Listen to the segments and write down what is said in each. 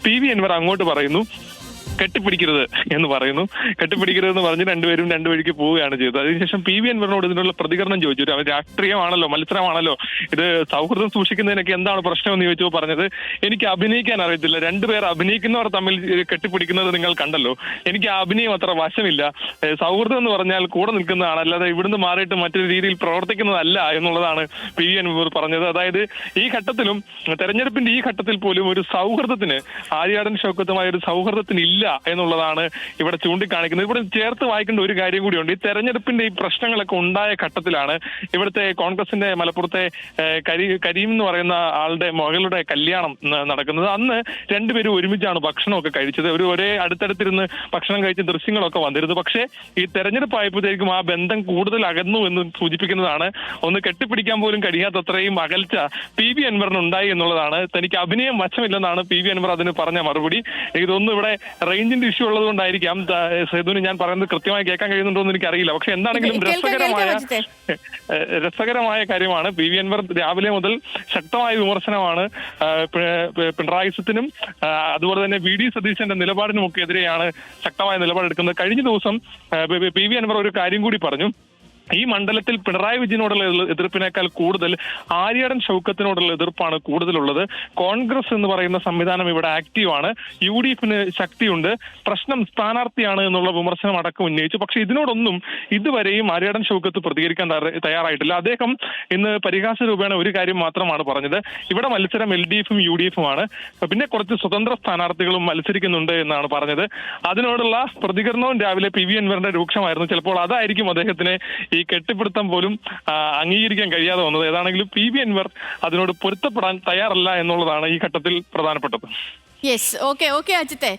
PV Anwar അങ്ങോട്ട് പറയുന്നു കെട്ടിപ്പിടിക്കരുത് എന്ന് പറയുന്നു. കെട്ടിപ്പിടിക്കരുതെന്ന് പറഞ്ഞ് രണ്ടുപേരും രണ്ടു വഴിക്ക് പോവുകയാണ് ചെയ്തത്. അതിനുശേഷം PV അൻവറിനോട് ഇതിനുള്ള പ്രതികരണം ചോദിച്ചു. അവർ രാഷ്ട്രീയമാണല്ലോ, മത്സരമാണല്ലോ, ഇത് സൗഹൃദം സൂക്ഷിക്കുന്നതിനൊക്കെ എന്താണ് പ്രശ്നം എന്ന് ചോദിച്ചപ്പോൾ പറഞ്ഞത്, എനിക്ക് അഭിനയിക്കാൻ അറിയത്തില്ല, രണ്ടുപേർ അഭിനയിക്കുന്നവർ തമ്മിൽ കെട്ടിപ്പിടിക്കുന്നത് നിങ്ങൾ കണ്ടല്ലോ, എനിക്ക് അഭിനയം അത്ര വശമില്ല, സൗഹൃദം എന്ന് പറഞ്ഞാൽ കൂടെ നിൽക്കുന്നതാണ്, അല്ലാതെ ഇവിടുന്ന് മാറിയിട്ട് മറ്റൊരു രീതിയിൽ പ്രവർത്തിക്കുന്നതല്ല എന്നുള്ളതാണ് PV അൻവർ പറഞ്ഞത്. അതായത് ഈ ഘട്ടത്തിലും തെരഞ്ഞെടുപ്പിന്റെ ഈ ഘട്ടത്തിൽ പോലും ഒരു സൗഹൃദത്തിന്, ആര്യാടൻ ഷൗക്കത്തുമായ ഒരു സൗഹൃദത്തിന് ഇല്ല എന്നുള്ളതാണ് ഇവിടെ ചൂണ്ടിക്കാണിക്കുന്നത്. ഇവിടെ ചേർത്ത് വായിക്കേണ്ട ഒരു കാര്യം കൂടിയുണ്ട്. ഈ തെരഞ്ഞെടുപ്പിന്റെ ഈ പ്രശ്നങ്ങളൊക്കെ ഉണ്ടായ ഘട്ടത്തിലാണ് ഇവിടുത്തെ കോൺഗ്രസിന്റെ മലപ്പുറത്തെ കരീം എന്ന് പറയുന്ന ആളുടെ മകളുടെ കല്യാണം നടക്കുന്നത്. അന്ന് രണ്ടുപേരും ഒരുമിച്ചാണ് ഭക്ഷണമൊക്കെ കഴിച്ചത്. ഒരേ അടുത്തടുത്തിരുന്ന് ഭക്ഷണം കഴിച്ച ദൃശ്യങ്ങളൊക്കെ വന്നിരുന്നു. പക്ഷേ ഈ തെരഞ്ഞെടുപ്പ് ആയപ്പോഴത്തേക്കും ആ ബന്ധം കൂടുതൽ അകന്നു എന്ന് സൂചിപ്പിക്കുന്നതാണ്. ഒന്ന് കെട്ടിപ്പിടിക്കാൻ പോലും കഴിയാത്തത്രയും അകൽച്ച PV അൻവറിന് ഉണ്ടായി എന്നുള്ളതാണ്. തനിക്ക് അഭിനയം വശമില്ലെന്നാണ് PV അൻവർ അതിന് പറഞ്ഞ മറുപടി. ഇതൊന്നും ഇവിടെ റേഞ്ചിന്റെ ഇഷ്യൂ ഉള്ളത് കൊണ്ടായിരിക്കാം സേതുവിന് ഞാൻ പറയുന്നത് കൃത്യമായി കേൾക്കാൻ കഴിയുന്നുണ്ടോ എന്ന് എനിക്കറിയില്ല. പക്ഷെ എന്താണെങ്കിലും രസകരമായ കാര്യമാണ്. PV അൻവർ രാവിലെ മുതൽ ശക്തമായ വിമർശനമാണ് പിണറായി സത്തിനും അതുപോലെ തന്നെ VD സതീശന്റെ നിലപാടിനുമൊക്കെ എതിരെയാണ് ശക്തമായ നിലപാടെടുക്കുന്നത്. കഴിഞ്ഞ ദിവസം PV അൻവർ ഒരു കാര്യം കൂടി പറഞ്ഞു. ഈ മണ്ഡലത്തിൽ പിണറായി വിജയനോടുള്ള എതിർപ്പിനേക്കാൾ കൂടുതൽ ആര്യാടൻ ഷൗക്കത്തിനോടുള്ള എതിർപ്പാണ് കൂടുതലുള്ളത്. കോൺഗ്രസ് എന്ന് പറയുന്ന സംവിധാനം ഇവിടെ ആക്റ്റീവാണ്, UDFന് ശക്തിയുണ്ട്, പ്രശ്നം സ്ഥാനാർത്ഥിയാണ് എന്നുള്ള വിമർശനം അടക്കം ഉന്നയിച്ചു. പക്ഷെ ഇതിനോടൊന്നും ഇതുവരെയും ആര്യാടൻ ഷൗക്കത്ത് പ്രതികരിക്കാൻ തയ്യാറായിട്ടില്ല. അദ്ദേഹം ഇന്ന് പരിഹാസ രൂപേണ ഒരു കാര്യം മാത്രമാണ് പറഞ്ഞത്, ഇവിടെ മത്സരം LDFും UDFും ആണ്, പിന്നെ കുറച്ച് സ്വതന്ത്ര സ്ഥാനാർത്ഥികളും മത്സരിക്കുന്നുണ്ട് എന്നാണ് പറഞ്ഞത്. അതിനോടുള്ള പ്രതികരണവും രാവിലെ PV അൻവറിന്റെ രൂക്ഷമായിരുന്നു. ചിലപ്പോൾ അതായിരിക്കും അദ്ദേഹത്തിന് ഈ കെട്ടിപ്പിടുത്തം പോലും അംഗീകരിക്കാൻ കഴിയാതെ വന്നത്. ഏതാണെങ്കിലും PV അൻവർ അതിനോട് പൊരുത്തപ്പെടാൻ തയ്യാറല്ല എന്നുള്ളതാണ് ഈ ഘട്ടത്തിൽ പ്രധാനപ്പെട്ടത്. യെസ്, ഓക്കെ അജിത്തെ.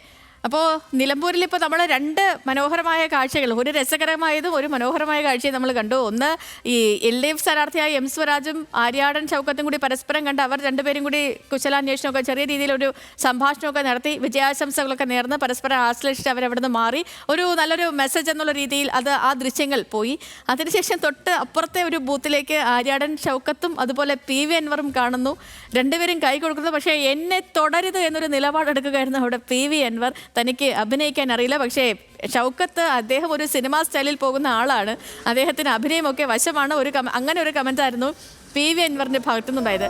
അപ്പോൾ നിലമ്പൂരിൽ ഇപ്പോൾ നമ്മൾ രണ്ട് മനോഹരമായ കാഴ്ചകൾ, ഒരു രസകരമായതും ഒരു മനോഹരമായ കാഴ്ചയും നമ്മൾ കണ്ടു. ഒന്ന് ഈ LDF സ്ഥാനാർത്ഥിയായ M സ്വരാജും ആര്യാടൻ ഷൗക്കത്തും കൂടി പരസ്പരം കണ്ട് അവർ രണ്ടുപേരും കൂടി കുശലാന്വേഷണമൊക്കെ ചെറിയ രീതിയിലൊരു സംഭാഷണമൊക്കെ നടത്തി വിജയാശംസകളൊക്കെ നേർന്ന് പരസ്പരം ആശ്ലേഷിച്ച് അവരവിടുന്ന് മാറി ഒരു നല്ലൊരു മെസ്സേജ് എന്നുള്ള രീതിയിൽ ആ ദൃശ്യങ്ങൾ പോയി. അതിനുശേഷം തൊട്ട് അപ്പുറത്തെ ഒരു ബൂത്തിലേക്ക് ആര്യാടൻ ഷൗക്കത്തും അതുപോലെ PV അൻവറും കാണുന്നു. രണ്ടുപേരും കൈ കൊടുക്കുന്നത്. പക്ഷേ എന്നെ തുടരുത് എന്നൊരു നിലപാടെടുക്കുകയായിരുന്നു അവിടെ PV അൻവർ. തനിക്ക് അഭിനയിക്കാൻ അറിയില്ല. പക്ഷേ ഷൗക്കത്ത് അദ്ദേഹം ഒരു സിനിമാ സ്റ്റൈലിൽ പോകുന്ന ആളാണ്, അദ്ദേഹത്തിന് അഭിനയമൊക്കെ വശമാണ്. അങ്ങനെ ഒരു കമൻ്റ് ആയിരുന്നു PV അൻവറിൻ്റെ ഭാഗത്തുനിന്നുണ്ടായത്.